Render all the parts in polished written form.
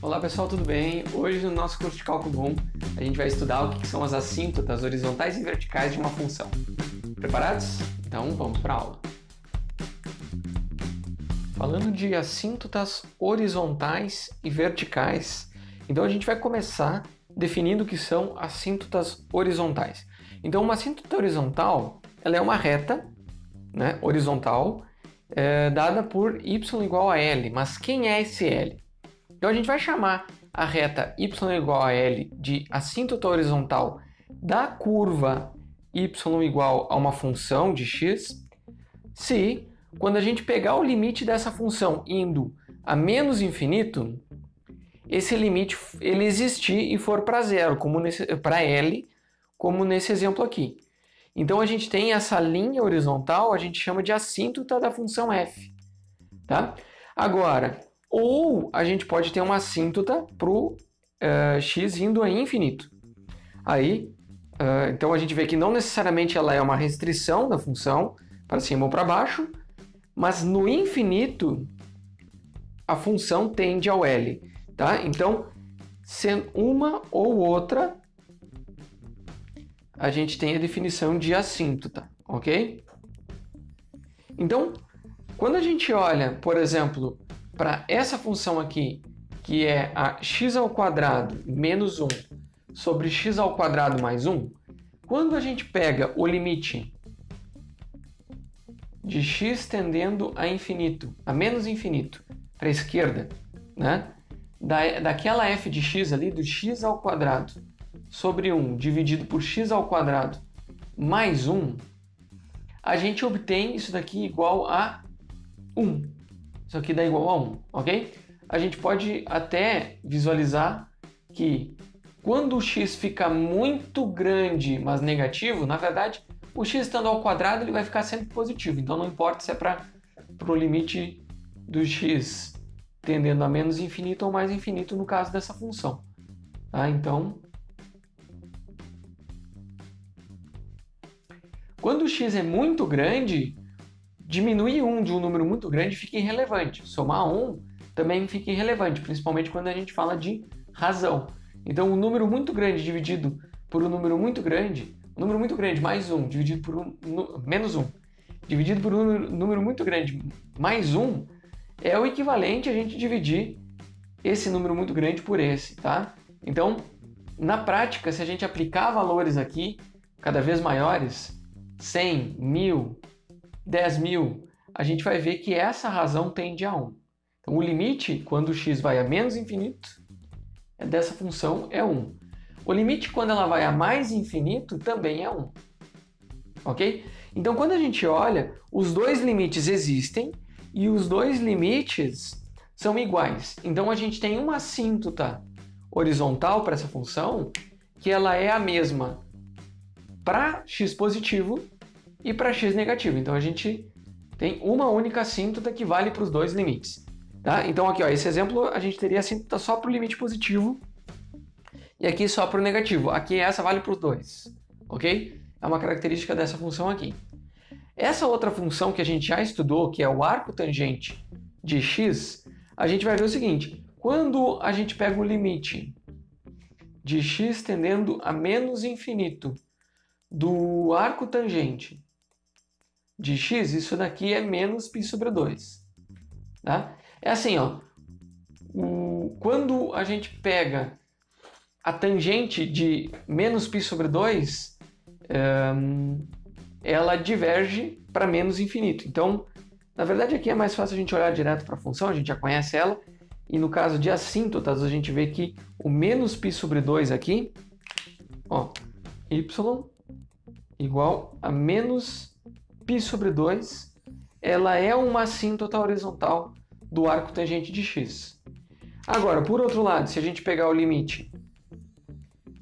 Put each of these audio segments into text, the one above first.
Olá pessoal, tudo bem? Hoje no nosso curso de Cálculo 1 a gente vai estudar o que são as assíntotas horizontais e verticais de uma função. Preparados? Então vamos para a aula. Falando de assíntotas horizontais e verticais, então a gente vai começar definindo o que são assíntotas horizontais. Então uma assíntota horizontal, ela é uma reta, né, horizontal, dada por y igual a L. Mas quem é esse L? Então a gente vai chamar a reta y igual a L de assíntota horizontal da curva y igual a uma função de x, se quando a gente pegar o limite dessa função indo a menos infinito, esse limite ele existir e for para zero, para L, como nesse exemplo aqui. Então a gente tem essa linha horizontal, a gente chama de assíntota da função f. Tá? Agora, ou a gente pode ter uma assíntota para o x indo a infinito. Aí, então a gente vê que não necessariamente ela é uma restrição da função para cima ou para baixo, mas no infinito a função tende ao L. Tá? Então, sendo uma ou outra, a gente tem a definição de assíntota, ok? Então, quando a gente olha, por exemplo, para essa função aqui, que é a x² menos 1 sobre x² mais 1, quando a gente pega o limite de x tendendo a infinito, a menos infinito, para a esquerda, né? Daquela f de x ali, do x² sobre 1 dividido por x² mais 1, a gente obtém isso daqui igual a 1. Isso aqui dá igual a 1, ok? A gente pode até visualizar que quando o x fica muito grande, mas negativo, na verdade, o x estando ao quadrado ele vai ficar sempre positivo. Então não importa se é para o limite do x tendendo a menos infinito ou mais infinito no caso dessa função. Tá? Então, quando o x é muito grande, diminuir 1 de um número muito grande fica irrelevante. Somar 1 também fica irrelevante, principalmente quando a gente fala de razão. Então, um número muito grande dividido por um número muito grande mais 1 dividido por menos 1, dividido por um número muito grande mais 1, é o equivalente a gente dividir esse número muito grande por esse, tá? Então, na prática, se a gente aplicar valores aqui, cada vez maiores, 100, 1000, 10.000, a gente vai ver que essa razão tende a 1. Então, o limite, quando o x vai a menos infinito, dessa função é 1. O limite, quando ela vai a mais infinito, também é 1. Ok? Então, quando a gente olha, os dois limites existem e os dois limites são iguais. Então, a gente tem uma assíntota horizontal para essa função que ela é a mesma para x positivo e para x negativo. Então, a gente tem uma única assíntota que vale para os dois limites. Tá? Então, aqui, ó, esse exemplo, a gente teria assíntota só para o limite positivo e aqui só para o negativo. Aqui essa vale para os dois. Ok? É uma característica dessa função aqui. Essa outra função que a gente já estudou, que é o arco tangente de x, a gente vai ver o seguinte. Quando a gente pega o limite de x tendendo a menos infinito do arco tangente de x, isso daqui é menos π sobre 2. Tá? É assim, ó, quando a gente pega a tangente de menos π sobre 2, ela diverge para menos infinito. Então, na verdade, aqui é mais fácil a gente olhar direto para a função, a gente já conhece ela, e no caso de assíntotas, a gente vê que o menos π sobre 2 aqui, ó, y igual a menos π sobre 2, ela é uma assíntota horizontal do arco tangente de x. Agora, por outro lado, se a gente pegar o limite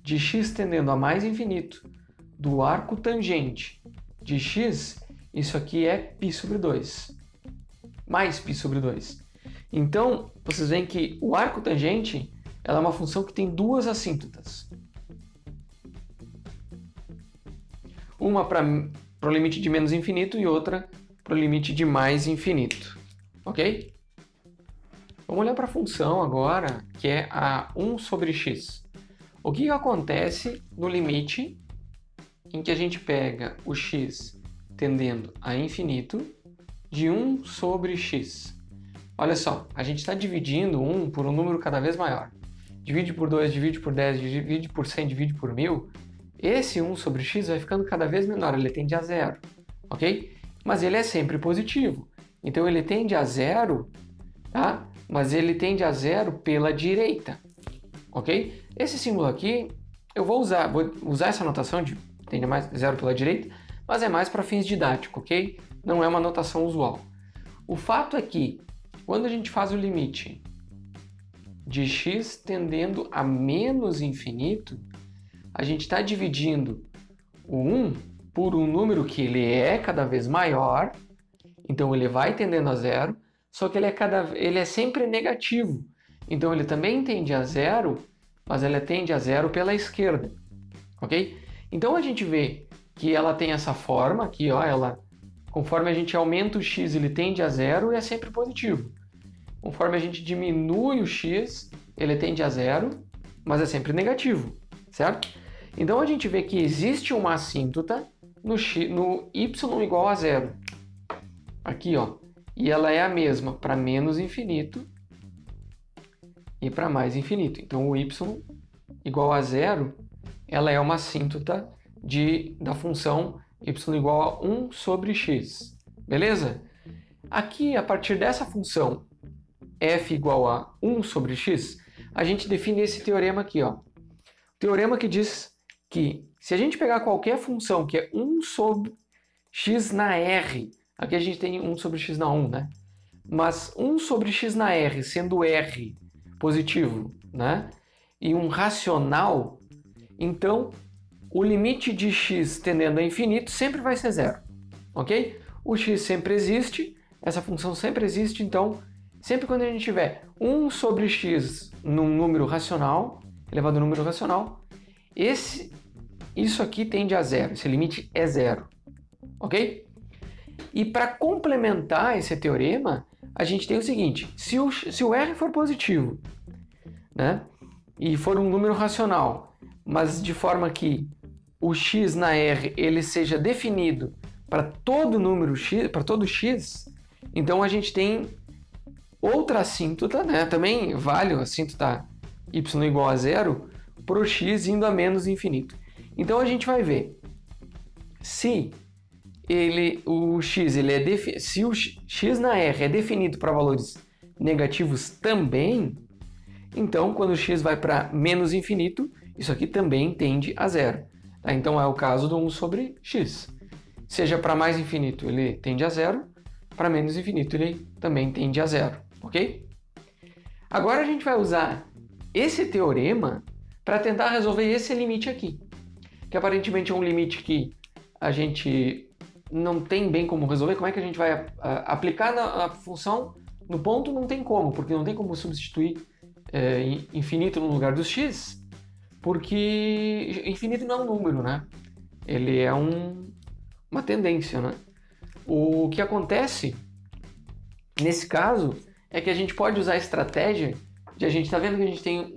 de x tendendo a mais infinito do arco tangente de x, isso aqui é π sobre 2, mais π sobre 2. Então, vocês veem que o arco tangente ela é uma função que tem duas assíntotas. Uma para o limite de menos infinito e outra para o limite de mais infinito. Ok? Vamos olhar para a função agora, que é a 1 sobre x. O que acontece no limite em que a gente pega o x tendendo a infinito de 1 sobre x? Olha só, a gente está dividindo 1 por um número cada vez maior. Divide por 2, divide por 10, divide por 100, divide por 1000. Esse 1 sobre x vai ficando cada vez menor, ele tende a zero, ok? Mas ele é sempre positivo. Então ele tende a zero, tá? Mas ele tende a zero pela direita, ok? Esse símbolo aqui, eu vou usar essa notação de tende a mais zero pela direita, mas é mais para fins didáticos, ok? Não é uma notação usual. O fato é que, quando a gente faz o limite de x tendendo a menos infinito, a gente está dividindo o 1 por um número que ele é cada vez maior, então ele vai tendendo a zero, só que ele é sempre negativo. Então ele também tende a zero, mas ele tende a zero pela esquerda, ok? Então a gente vê que ela tem essa forma aqui, ó, conforme a gente aumenta o x, ele tende a zero e é sempre positivo. Conforme a gente diminui o x, ele tende a zero, mas é sempre negativo, certo? Então a gente vê que existe uma assíntota no y igual a zero. Aqui, ó. E ela é a mesma para menos infinito e para mais infinito. Então o y igual a zero, ela é uma assíntota da função y igual a 1 sobre x. Beleza? Aqui, a partir dessa função f igual a 1 sobre x, a gente define esse teorema aqui, ó. Teorema que diz que se a gente pegar qualquer função que é 1 sobre x na R, aqui a gente tem 1 sobre x na 1, né? Mas 1 sobre x na R, sendo R positivo, né? E um racional, então o limite de x tendendo a infinito sempre vai ser zero, ok? O x sempre existe, essa função sempre existe, então sempre quando a gente tiver 1 sobre x num número racional, elevado a número racional, isso aqui tende a zero, esse limite é zero, ok? E para complementar esse teorema, a gente tem o seguinte, se o R for positivo, né, e for um número racional, mas de forma que o x na R ele seja definido para todo número x, para todo x, então a gente tem outra assíntota, né, também vale a assíntota y igual a zero, para o x indo a menos infinito. Então a gente vai ver se o x na R é definido para valores negativos também, então quando o x vai para menos infinito, isso aqui também tende a zero. Tá? Então é o caso do 1 sobre x. Seja para mais infinito ele tende a zero, para menos infinito ele também tende a zero, ok? Agora a gente vai usar esse teorema para tentar resolver esse limite aqui, que aparentemente é um limite que a gente não tem bem como resolver. Como é que a gente vai aplicar na função? No ponto não tem como, porque não tem como substituir infinito no lugar dos x, porque infinito não é um número, né? Ele é uma tendência, né? O que acontece nesse caso é que a gente pode usar a estratégia de a gente tá vendo que a gente tem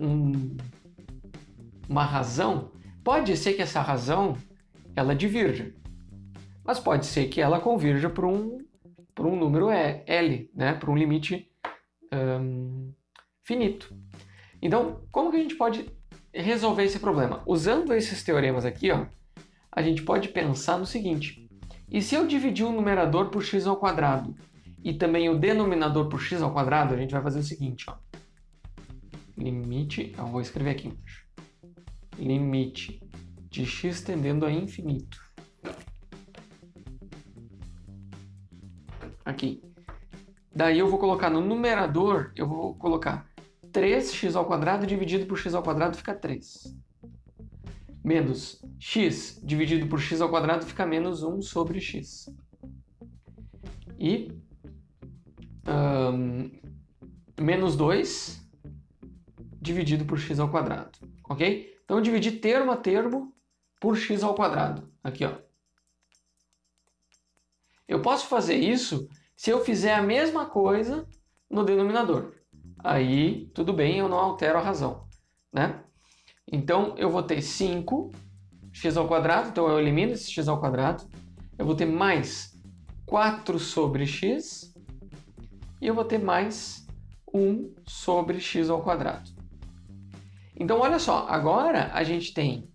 uma razão. Pode ser que essa razão ela divirja, mas pode ser que ela convirja para um número L, né? Para um limite finito. Então, como que a gente pode resolver esse problema? Usando esses teoremas aqui, ó, a gente pode pensar no seguinte: e se eu dividir o numerador por x ao quadrado e também o denominador por x ao quadrado, a gente vai fazer o seguinte, ó. Limite, eu vou escrever aqui embaixo. Limite de x tendendo a infinito. Aqui. Daí eu vou colocar no numerador, eu vou colocar 3x ao quadrado dividido por x ao quadrado fica 3. Menos x dividido por x ao quadrado fica menos 1 sobre x. E menos 2 dividido por x ao quadrado. Ok? Então eu dividi termo a termo por x ao quadrado. Aqui, ó. Eu posso fazer isso se eu fizer a mesma coisa no denominador. aí tudo bem, eu não altero a razão, né? Então, eu vou ter 5x², então eu elimino esse x², eu vou ter mais 4/x, e eu vou ter mais 1/x². Então, olha só, agora a gente tem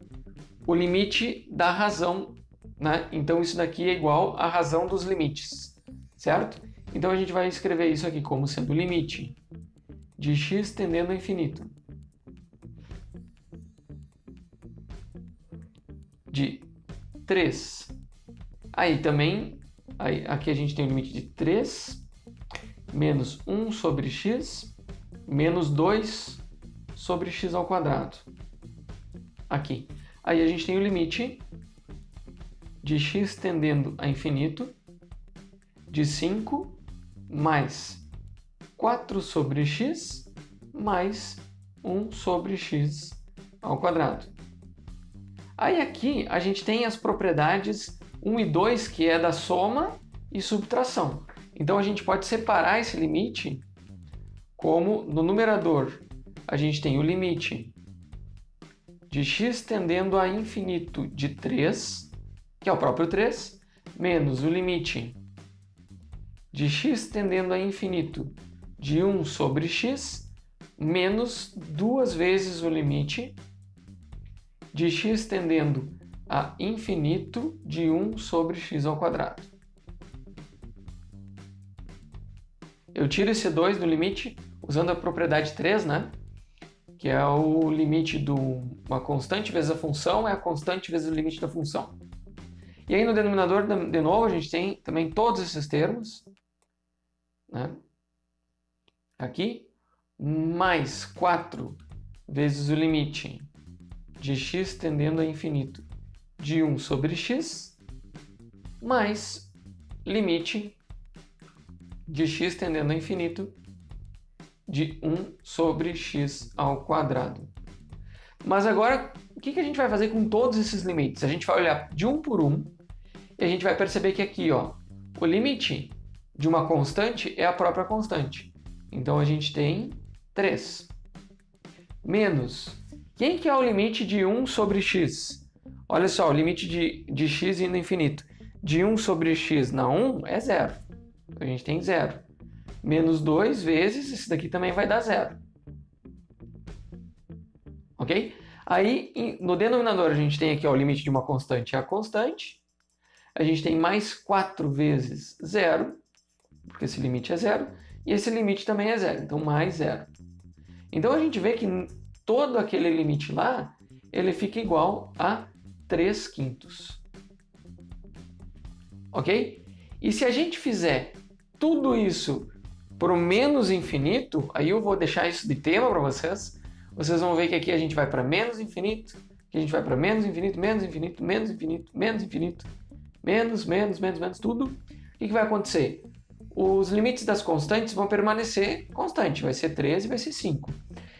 o limite da razão, né? Então, isso daqui é igual à razão dos limites, certo? Então, a gente vai escrever isso aqui como sendo o limite de x tendendo ao infinito de 3. Aí também, aqui a gente tem o limite de 3 menos 1/x menos 2/x². Aqui. Aí a gente tem o limite de x tendendo a infinito de 5 mais 4/x mais 1/x². Aí aqui a gente tem as propriedades 1 e 2, que é da soma e subtração. Então a gente pode separar esse limite como no numerador a gente tem o limite de x tendendo a infinito de 3, que é o próprio 3, menos o limite de x tendendo a infinito de 1/x, menos 2 vezes o limite de x tendendo a infinito de 1/x². Eu tiro esse 2 do limite usando a propriedade 3, né? Que é o limite de uma constante vezes a função, é a constante vezes o limite da função. E aí no denominador, de novo, a gente tem também todos esses termos, né? Aqui, mais 4 vezes o limite de x tendendo a infinito de 1/x, mais limite de x tendendo a infinito de 1/x². Mas agora, o que a gente vai fazer com todos esses limites? A gente vai olhar de um por um e a gente vai perceber que aqui, ó, o limite de uma constante é a própria constante. Então, a gente tem 3. Menos, quem que é o limite de 1/x? Olha só, o limite de x indo ao infinito. De 1/x na 1 é 0. A gente tem 0. Menos 2 vezes, esse daqui também vai dar 0. Ok? Aí, no denominador, a gente tem aqui ó, o limite de uma constante é a constante. A gente tem mais 4 vezes 0, porque esse limite é 0. E esse limite também é 0, então mais 0. Então, a gente vê que todo aquele limite lá, ele fica igual a 3/5. Ok? E se a gente fizer tudo isso para o menos infinito, aí eu vou deixar isso de tema para vocês. Vocês vão ver que aqui a gente vai para menos infinito, que a gente vai para menos infinito, menos infinito, menos infinito, menos infinito, menos, tudo. O que vai acontecer? Os limites das constantes vão permanecer constante, vai ser 3 e vai ser 5.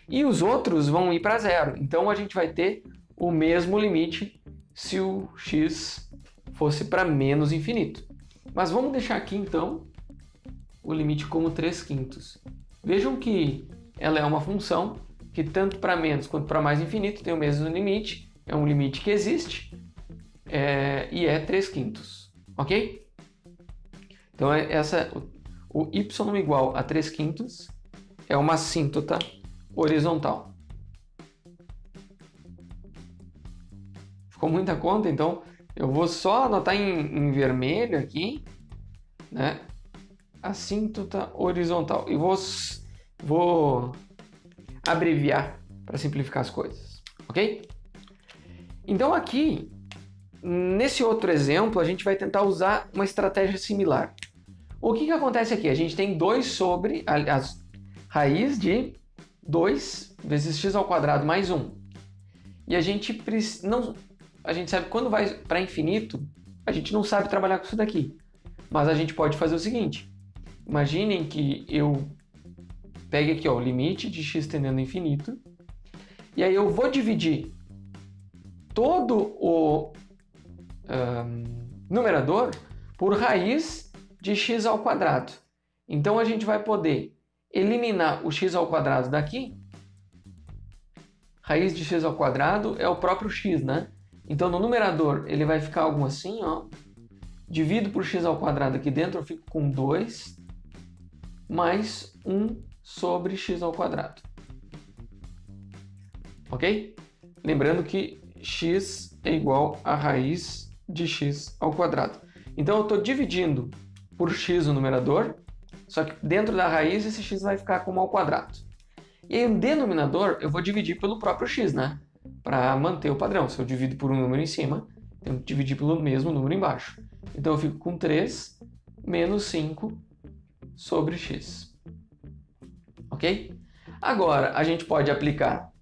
E os outros vão ir para 0. Então a gente vai ter o mesmo limite se o x fosse para menos infinito. Mas vamos deixar aqui então o limite como 3/5. Vejam que ela é uma função que tanto para menos quanto para mais infinito tem o mesmo limite, é um limite que existe e é 3/5, ok? Então o y igual a 3/5 é uma assíntota horizontal. Ficou muita conta, então eu vou só anotar em vermelho aqui, né? Assíntota horizontal. E vou abreviar para simplificar as coisas, ok? Então aqui, nesse outro exemplo, a gente vai tentar usar uma estratégia similar. O que acontece aqui? A gente tem 2 sobre a raiz de 2 vezes x² mais 1. E a gente sabe que quando vai para infinito, a gente não sabe trabalhar com isso daqui. Mas a gente pode fazer o seguinte. Imaginem que eu pegue aqui ó, o limite de x tendendo a infinito. E aí eu vou dividir todo o numerador por raiz de x². Então a gente vai poder eliminar o x ao quadrado daqui, raiz de x ao quadrado é o próprio x, né? Então, no numerador, ele vai ficar algo assim, ó. Divido por x ao quadrado aqui dentro, eu fico com 2 mais 1 sobre x ao quadrado. Ok? Lembrando que x é igual a raiz de x ao quadrado. Então, eu estou dividindo por x o numerador, só que dentro da raiz esse x vai ficar como ao quadrado. E aí, no denominador, eu vou dividir pelo próprio x, né? Para manter o padrão. Se eu divido por um número em cima, eu tenho que dividir pelo mesmo número embaixo. Então, eu fico com 3 menos 5 sobre x. Ok? Agora, a gente pode aplicar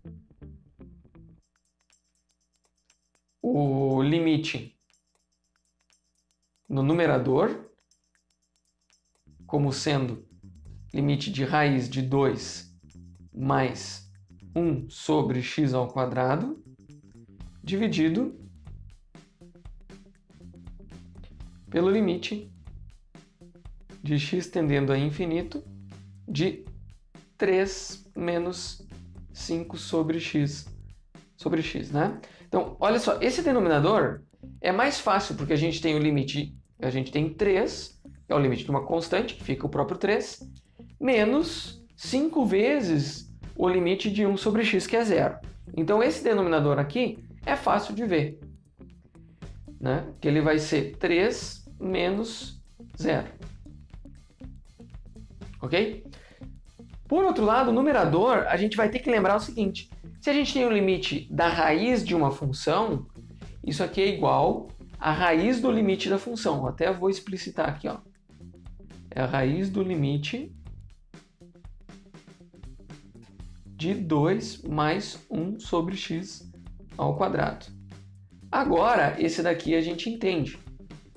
o limite no numerador, como sendo limite de raiz de 2 mais 1 sobre x ao quadrado, dividido pelo limite de x tendendo a infinito de 3 menos 5 sobre x, né? Então, olha só, esse denominador é mais fácil porque a gente tem o limite, a gente tem 3, que é o limite de uma constante, que fica o próprio 3, menos 5 vezes o limite de 1 sobre x, que é 0. Então, esse denominador aqui é fácil de ver, né? Que ele vai ser 3 menos 0. Ok? Por outro lado, o numerador, a gente vai ter que lembrar o seguinte. Se a gente tem o limite da raiz de uma função, isso aqui é igual à raiz do limite da função. Até vou explicitar aqui, ó. É a raiz do limite de 2 mais 1 sobre x ao quadrado. Agora, esse daqui a gente entende,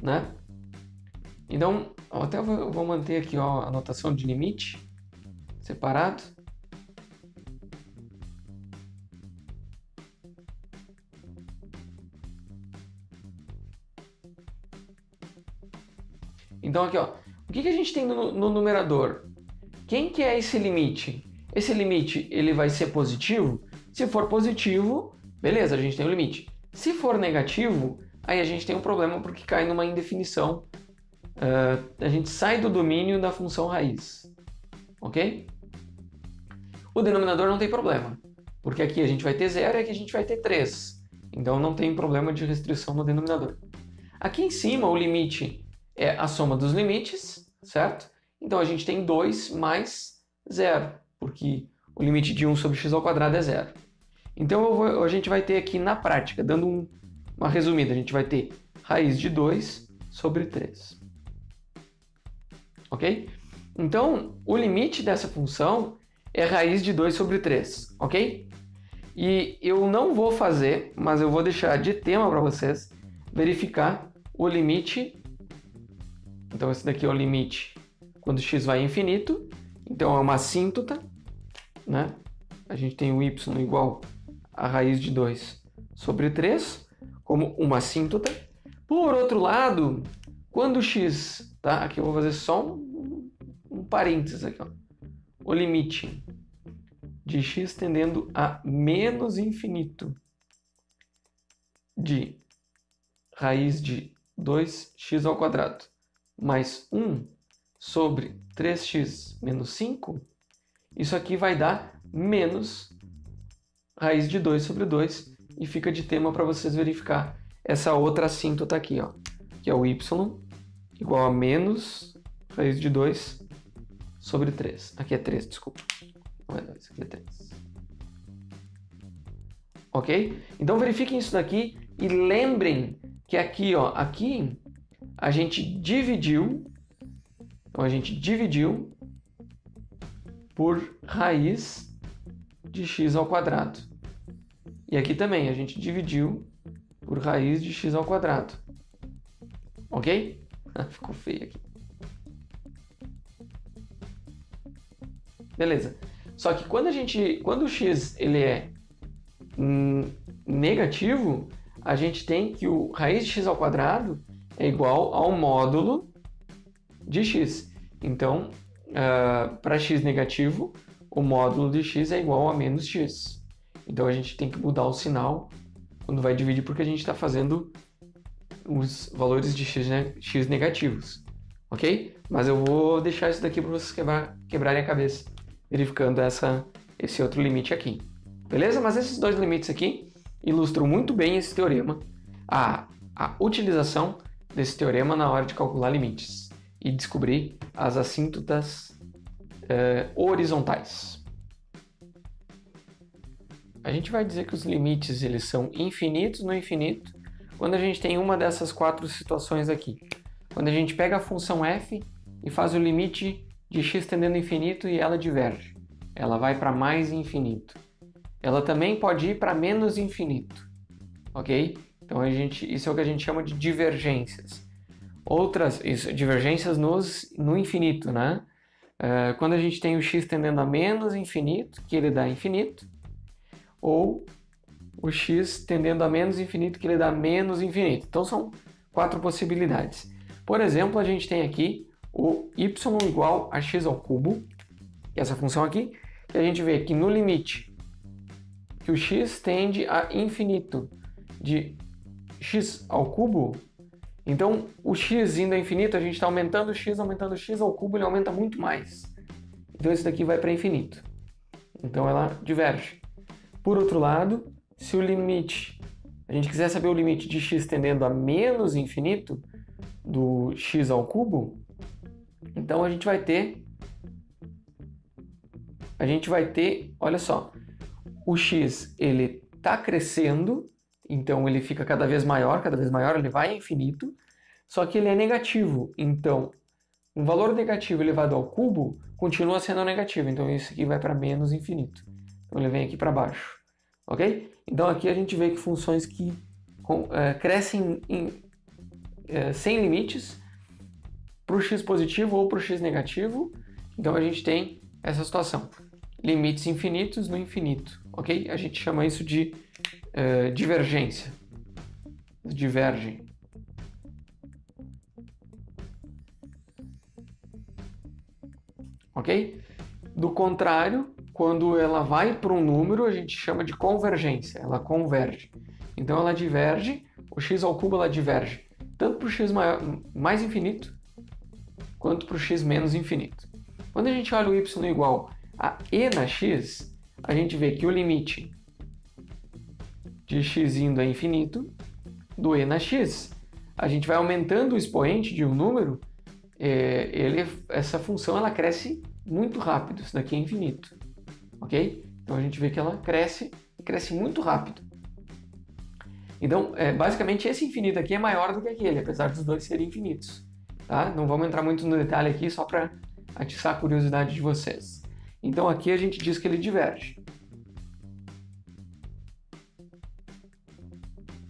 né? Então, até eu vou manter aqui, ó, a notação de limite separado. Então, aqui, ó, o que a gente tem no numerador? Quem que é esse limite? Esse limite, ele vai ser positivo? Se for positivo, beleza, a gente tem o limite. Se for negativo, aí a gente tem um problema porque cai numa indefinição. A gente sai do domínio da função raiz. Ok? O denominador não tem problema, porque aqui a gente vai ter 0 e aqui a gente vai ter 3. Então não tem problema de restrição no denominador. Aqui em cima, o limite é a soma dos limites, certo? Então a gente tem 2 mais 0, porque o limite de 1 sobre x ao quadrado é 0. Então a gente vai ter aqui na prática, dando uma resumida, a gente vai ter raiz de 2 sobre 3. Ok? Então, o limite dessa função é raiz de 2 sobre 3, ok? E eu não vou fazer, mas eu vou deixar de tema para vocês verificar o limite. Então, esse daqui é o limite quando x vai a infinito. Então, é uma assíntota, né? A gente tem o y igual a raiz de 2 sobre 3, como uma assíntota. Por outro lado, quando x, tá? Aqui eu vou fazer só um parênteses aqui, ó. O limite de x tendendo a menos infinito de raiz de 2x ao quadrado mais 1 sobre 3x menos 5, isso aqui vai dar menos raiz de 2 sobre 2 e fica de tema para vocês verificar essa outra assíntota aqui, ó, que é o y igual a menos raiz de 2 sobre 3. Aqui é 3, desculpa. Não é 2, aqui é 3. Ok? Então verifiquem isso daqui e lembrem que aqui, ó, aqui a gente dividiu, então a gente dividiu por raiz de x ao quadrado. E aqui também a gente dividiu por raiz de x ao quadrado. Ok? Ficou feio aqui. Beleza. Só que quando o x ele é negativo, a gente tem que o raiz de x ao quadrado é igual ao módulo de x. Então, para x negativo, o módulo de x é igual a menos x. Então a gente tem que mudar o sinal quando vai dividir, porque a gente está fazendo os valores de x negativos, ok? Mas eu vou deixar isso daqui para vocês quebrarem a cabeça, verificando esse outro limite aqui. Beleza? Mas esses dois limites aqui ilustram muito bem esse teorema, a utilização desse teorema na hora de calcular limites e descobrir as assíntotas horizontais. A gente vai dizer que os limites eles são infinitos no infinito quando a gente tem uma dessas quatro situações aqui. Quando a gente pega a função f e faz o limite de x tendendo ao infinito e ela diverge. Ela vai para mais infinito. Ela também pode ir para menos infinito. Ok? Então isso é o que a gente chama de divergências. Divergências no infinito, né? Quando a gente tem o x tendendo a menos infinito, que ele dá infinito, ou o x tendendo a menos infinito, que ele dá menos infinito. Então são quatro possibilidades. Por exemplo, a gente tem aqui o y igual a x ao cubo, que é essa função aqui, que a gente vê que no limite que o x tende a infinito de x ao cubo, então o x indo a infinito, a gente está aumentando o x ao cubo, ele aumenta muito mais. Então esse daqui vai para infinito. Então ela diverge. Por outro lado, se o limite, a gente quiser saber o limite de x tendendo a menos infinito do x ao cubo, então a gente vai ter, olha só, o x ele está crescendo, então ele fica cada vez maior, ele vai a infinito, só que ele é negativo, então um valor negativo elevado ao cubo continua sendo negativo, então isso aqui vai para menos infinito. Então ele vem aqui para baixo, ok? Então aqui a gente vê que funções que crescem sem limites para o x positivo ou para o x negativo, então a gente tem essa situação. Limites infinitos no infinito, ok? A gente chama isso de divergência. Divergem. Ok? Do contrário, quando ela vai para um número, a gente chama de convergência. Ela converge. Então ela diverge, o x ao cubo ela diverge tanto para o x mais infinito quanto para o x menos infinito. Quando a gente olha o y igual a e na x, a gente vê que o limite de x indo a infinito do e na x, a gente vai aumentando o expoente de um número, essa função ela cresce muito rápido, isso daqui é infinito, ok? Então a gente vê que ela cresce muito rápido. Então, basicamente esse infinito aqui é maior do que aquele, apesar dos dois serem infinitos, tá? Não vamos entrar muito no detalhe aqui, só para atiçar a curiosidade de vocês. Então aqui a gente diz que ele diverge.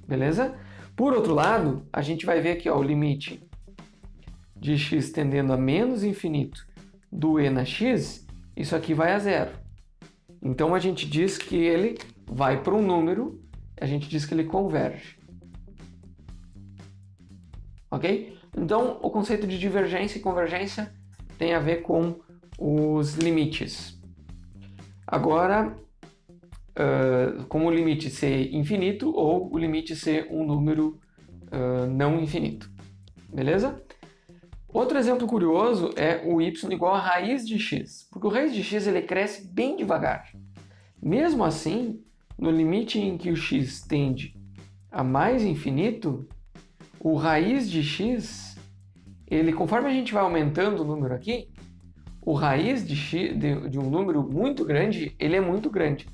Beleza? Por outro lado, a gente vai ver aqui ó, o limite de x tendendo a menos infinito do e na x, isso aqui vai a zero. Então a gente diz que ele vai para um número, a gente diz que ele converge. Ok? Então o conceito de divergência e convergência tem a ver com os limites. Agora, como o limite ser infinito ou o limite ser um número não infinito. Beleza? Outro exemplo curioso é o y igual a raiz de x, porque o raiz de x ele cresce bem devagar. Mesmo assim, no limite em que o x tende a mais infinito, o raiz de x, conforme a gente vai aumentando o número aqui, o raiz de um número muito grande, ele é muito grande.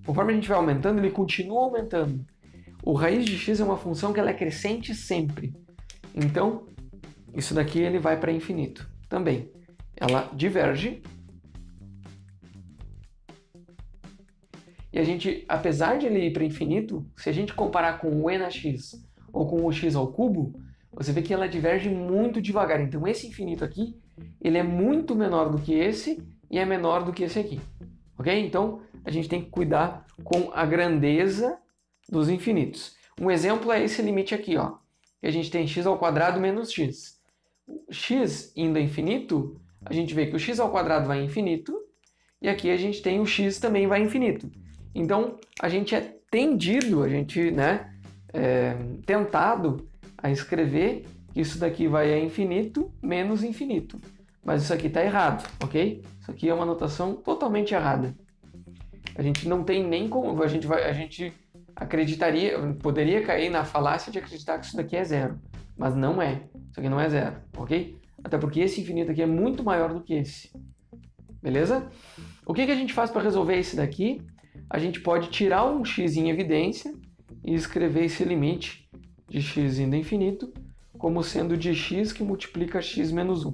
Conforme a gente vai aumentando, ele continua aumentando. O raiz de x é uma função que ela é crescente sempre. Então, isso daqui ele vai para infinito também. Ela diverge. E a gente, apesar de ele ir para infinito, se a gente comparar com o e na x ou com o x ao cubo, você vê que ela diverge muito devagar. Então esse infinito aqui, ele é muito menor do que esse e é menor do que esse aqui. Ok? Então a gente tem que cuidar com a grandeza dos infinitos. Um exemplo é esse limite aqui, ó. Que a gente tem x ao quadrado menos x. X indo a infinito, a gente vê que o x ao quadrado vai infinito, e aqui a gente tem o x também vai infinito. Então, a gente é tendido, a gente, né, tentado a escrever que isso daqui vai a infinito menos infinito. Mas isso aqui está errado, ok? Isso aqui é uma notação totalmente errada. A gente não tem nem como... A gente acreditaria, poderia cair na falácia de acreditar que isso daqui é zero. Mas não é. Isso aqui não é zero, ok? Até porque esse infinito aqui é muito maior do que esse. Beleza? O que a gente faz para resolver esse daqui? A gente pode tirar um x em evidência e escrever esse limite de x indo a infinito como sendo de x que multiplica x menos 1.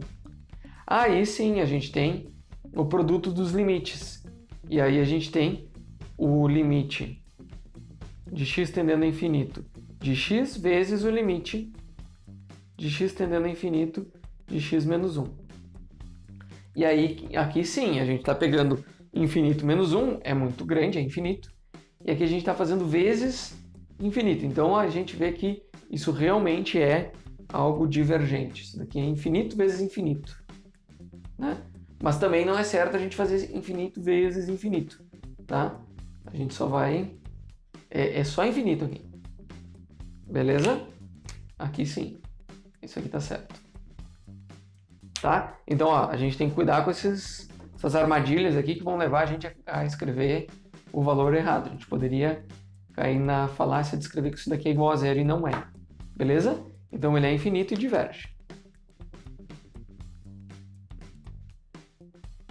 Aí sim a gente tem o produto dos limites. E aí a gente tem o limite de x tendendo a infinito de x vezes o limite de x tendendo a infinito de x menos 1. E aí, aqui sim, a gente está pegando infinito menos 1, é muito grande, é infinito. E aqui a gente está fazendo vezes infinito. Então, a gente vê que isso realmente é algo divergente. Isso daqui é infinito vezes infinito, né? Mas também não é certo a gente fazer infinito vezes infinito, tá? A gente só vai... É só infinito aqui. Beleza? Aqui sim. Isso aqui está certo. Tá? Então, ó, a gente tem que cuidar com essas armadilhas aqui que vão levar a gente a escrever o valor errado. A gente poderia cair na falácia de escrever que isso daqui é igual a zero e não é. Beleza? Então, ele é infinito e diverge.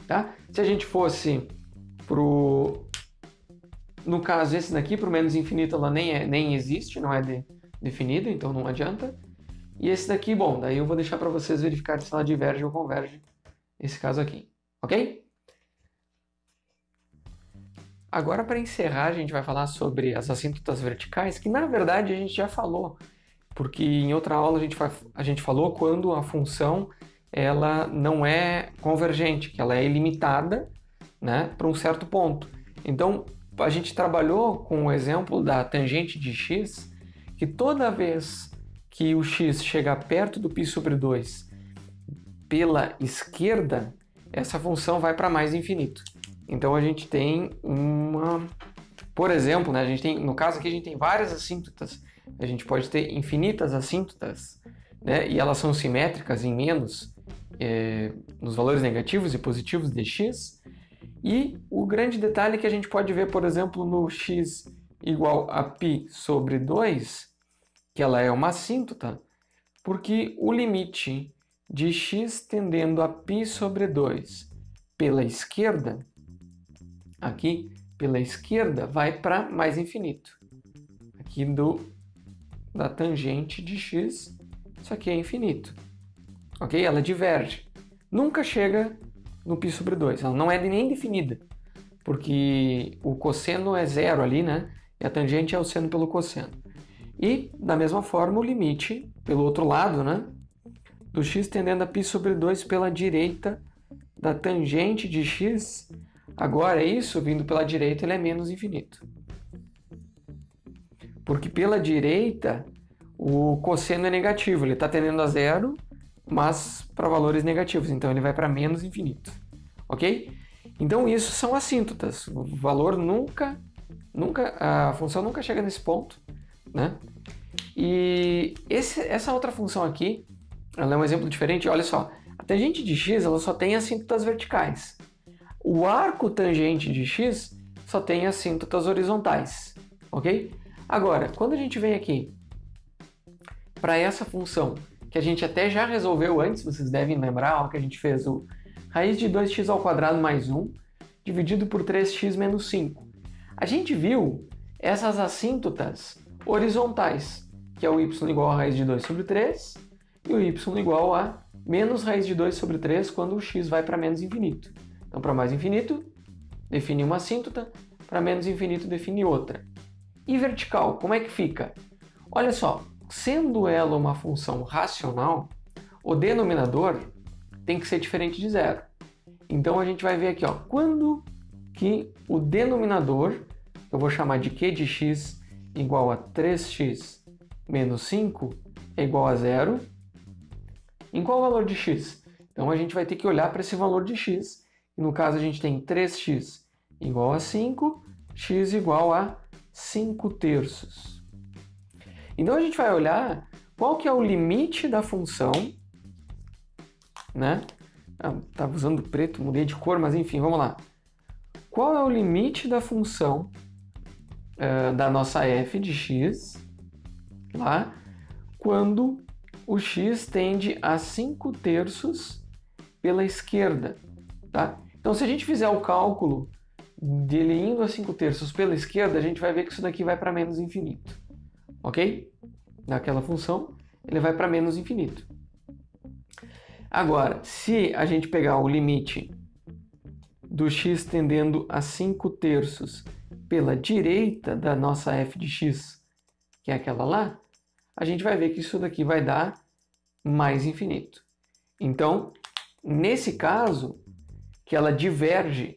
Tá? Se a gente fosse no caso, esse daqui, para o menos infinito, ela nem existe, não é definida, então não adianta. E esse daqui, bom, daí eu vou deixar para vocês verificarem se ela diverge ou converge, esse caso aqui, ok? Agora, para encerrar, a gente vai falar sobre as assíntotas verticais, que na verdade a gente já falou, porque em outra aula a gente falou quando a função ela não é convergente, que ela é ilimitada, né, para um certo ponto. Então, a gente trabalhou com o exemplo da tangente de x, que toda vez que o x chega perto do π sobre 2 pela esquerda, essa função vai para mais infinito. Então a gente tem por exemplo, né, no caso aqui a gente tem várias assíntotas, a gente pode ter infinitas assíntotas, né, e elas são simétricas em menos nos valores negativos e positivos de x. E o grande detalhe que a gente pode ver, por exemplo, no x igual a π sobre 2, que ela é uma assíntota, porque o limite de x tendendo a π sobre 2 pela esquerda, aqui pela esquerda, vai para mais infinito. Aqui da tangente de x, isso aqui é infinito. Ok? Ela diverge. Nunca chega no π sobre 2. Ela não é nem definida, porque o cosseno é zero ali, né? E a tangente é o seno pelo cosseno. E, da mesma forma, o limite, pelo outro lado, né? Do x tendendo a π sobre 2 pela direita da tangente de x. Agora, isso, vindo pela direita, ele é menos infinito. Porque pela direita, o cosseno é negativo. Ele está tendendo a zero, mas para valores negativos. Então, ele vai para menos infinito. Ok? Então, isso são assíntotas. O valor a função nunca chega nesse ponto, né? E essa outra função aqui, ela é um exemplo diferente. Olha só, a tangente de x ela só tem assíntotas verticais. O arco tangente de x só tem assíntotas horizontais, ok? Agora, quando a gente vem aqui para essa função, que a gente até já resolveu antes, vocês devem lembrar, ó, que a gente fez o raiz de 2x ao quadrado mais 1 dividido por 3x menos 5. A gente viu essas assíntotas horizontais, que é o y igual a raiz de 2 sobre 3 e o y igual a menos raiz de 2 sobre 3 quando o x vai para menos infinito. Então, para mais infinito, define uma assíntota, para menos infinito, define outra. E vertical, como é que fica? Olha só, sendo ela uma função racional, o denominador tem que ser diferente de zero. Então, a gente vai ver aqui, ó, quando que o denominador, eu vou chamar de q de x igual a 3x menos 5, é igual a zero. Em qual valor de x? Então a gente vai ter que olhar para esse valor de x, e no caso a gente tem 3x igual a 5, x igual a 5/3. Então a gente vai olhar qual que é o limite da função, né? Estava usando preto, mudei de cor, mas enfim, vamos lá. Qual é o limite da função da nossa f de x, lá, quando o x tende a 5/3 pela esquerda, tá? Então, se a gente fizer o cálculo dele indo a 5/3 pela esquerda, a gente vai ver que isso daqui vai para menos infinito, ok? Naquela função, ele vai para menos infinito. Agora, se a gente pegar o limite do x tendendo a 5/3 pela direita da nossa f de x, que é aquela lá, a gente vai ver que isso daqui vai dar mais infinito. Então, nesse caso, que ela diverge,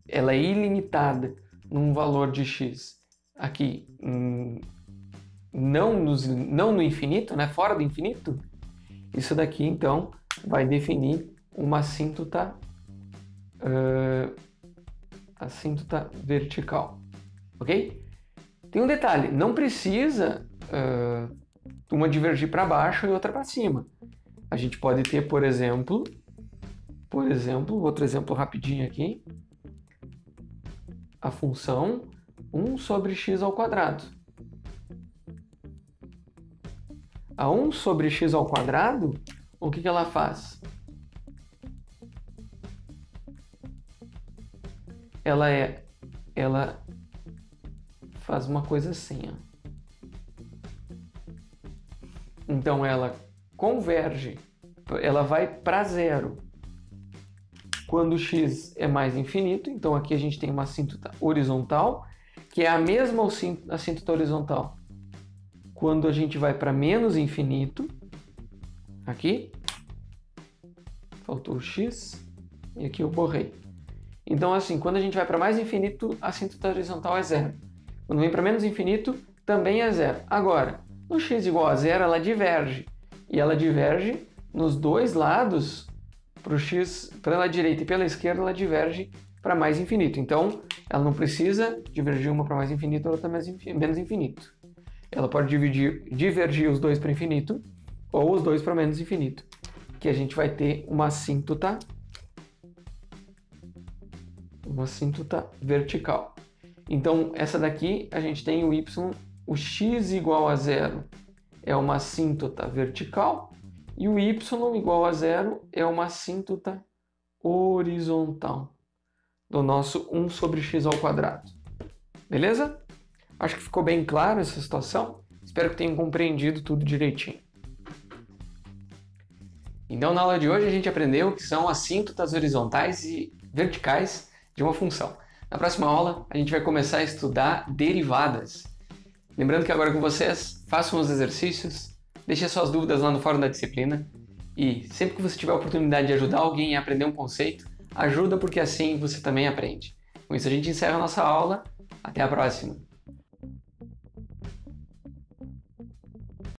ela é ilimitada num valor de x aqui, não no infinito, né, fora do infinito, isso daqui, então, vai definir uma assíntota vertical, ok? Tem um detalhe, não precisa uma divergir para baixo e outra para cima. A gente pode ter, por exemplo, outro exemplo rapidinho aqui, a função 1 sobre x ao quadrado. A 1 sobre x ao quadrado, o que ela faz? Ela faz uma coisa assim, ó. Então ela converge, ela vai para zero quando x é mais infinito. Então aqui a gente tem uma assíntota horizontal, que é a mesma assíntota horizontal quando a gente vai para menos infinito. Aqui faltou o x e aqui eu borrei. Então assim, quando a gente vai para mais infinito, a assíntota horizontal é zero. Quando vem para menos infinito, também é zero. Agora, no x igual a zero, ela diverge. E ela diverge nos dois lados, para o x, pela direita e pela esquerda, ela diverge para mais infinito. Então, ela não precisa divergir uma para mais infinito e outra para menos infinito. Ela pode divergir os dois para infinito ou os dois para menos infinito, que a gente vai ter uma assíntota vertical. Então, essa daqui, a gente tem o y, o x igual a zero é uma assíntota vertical e o y igual a zero é uma assíntota horizontal do nosso 1 sobre x ao quadrado. Beleza? Acho que ficou bem claro essa situação. Espero que tenham compreendido tudo direitinho. Então, na aula de hoje, a gente aprendeu o que são assíntotas horizontais e verticais de uma função. Na próxima aula, a gente vai começar a estudar derivadas. Lembrando que agora com vocês, façam os exercícios, deixem suas dúvidas lá no fórum da disciplina e sempre que você tiver a oportunidade de ajudar alguém a aprender um conceito, ajuda porque assim você também aprende. Com isso a gente encerra a nossa aula. Até a próxima!